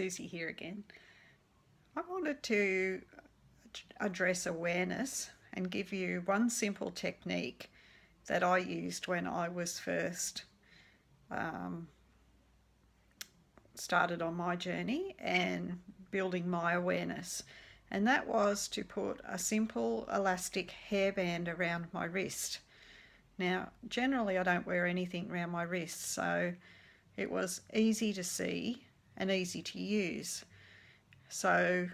Susie here again. I wanted to address awareness and give you one simple technique that I used when I was first started on my journey and building my awareness. And that was to put a simple elastic hairband around my wrist. Now, generally I don't wear anything around my wrist, so it was easy to see and easy to use. So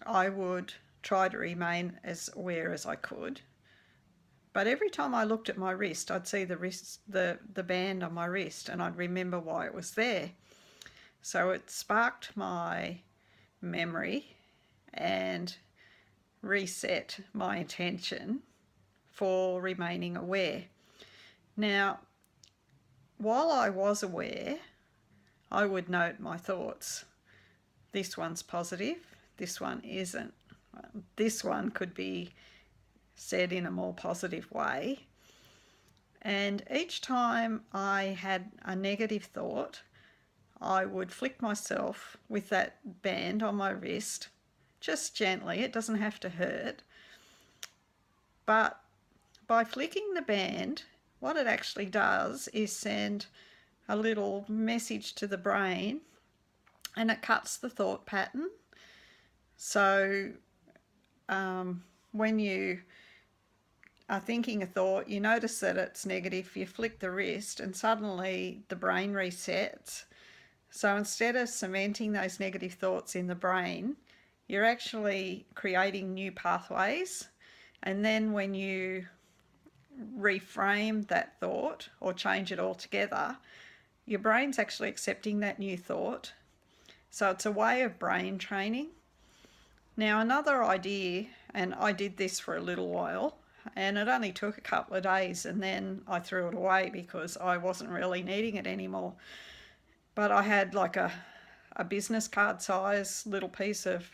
I would try to remain as aware as I could. But every time I looked at my wrist, I'd see the band on my wrist, and I'd remember why it was there. So it sparked my memory and reset my intention for remaining aware. Now, while I was aware, I would note my thoughts. This one's positive, this one isn't. This one could be said in a more positive way. And each time I had a negative thought, I would flick myself with that band on my wrist, just gently. It doesn't have to hurt. But by flicking the band, what it actually does is send a little message to the brain, and it cuts the thought pattern. So when you are thinking a thought, you notice that it's negative, you flick the wrist and suddenly the brain resets. So instead of cementing those negative thoughts in the brain, you're actually creating new pathways. And then when you reframe that thought or change it altogether, your brain's actually accepting that new thought. So it's a way of brain training. Now, another idea, and I did this for a little while, and it only took a couple of days, and then I threw it away because I wasn't really needing it anymore. But I had like a business card size little piece of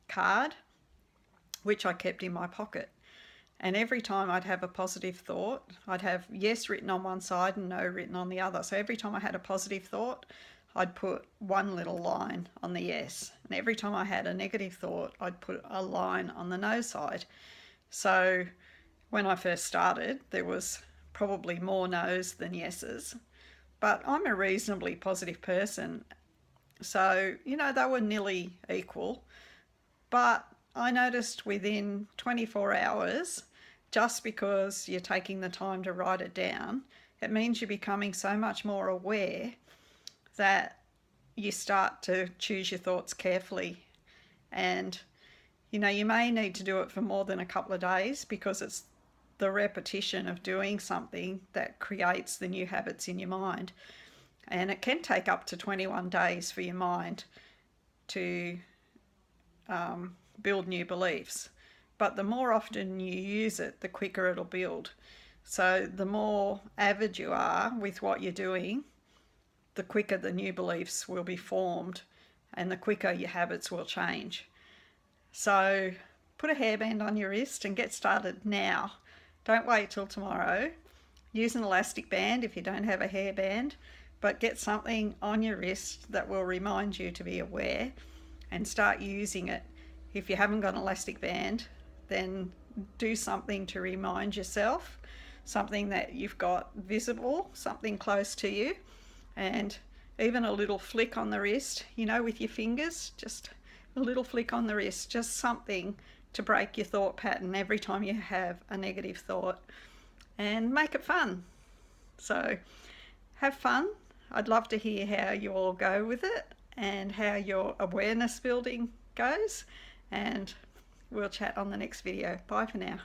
card, which I kept in my pocket. And every time I'd have a positive thought, I'd have yes written on one side and no written on the other. So every time I had a positive thought, I'd put one little line on the yes. And every time I had a negative thought, I'd put a line on the no side. So when I first started, there was probably more no's than yeses. But I'm a reasonably positive person. So, they were nearly equal. But I noticed within 24 hours, just because you're taking the time to write it down, it means you're becoming so much more aware that you start to choose your thoughts carefully. And, you may need to do it for more than a couple of days, because it's the repetition of doing something that creates the new habits in your mind. And it can take up to 21 days for your mind to build new beliefs. But the more often you use it, the quicker it'll build. So the more avid you are with what you're doing, the quicker the new beliefs will be formed and the quicker your habits will change. So put a hairband on your wrist and get started now. Don't wait till tomorrow. Use an elastic band if you don't have a hairband, but get something on your wrist that will remind you to be aware and start using it. If you haven't got an elastic band, then do something to remind yourself, something that you've got visible, something close to you, and even a little flick on the wrist, with your fingers, just a little flick on the wrist, just something to break your thought pattern every time you have a negative thought, and make it fun. So have fun. I'd love to hear how you all go with it and how your awareness building goes, and we'll chat on the next video. Bye for now.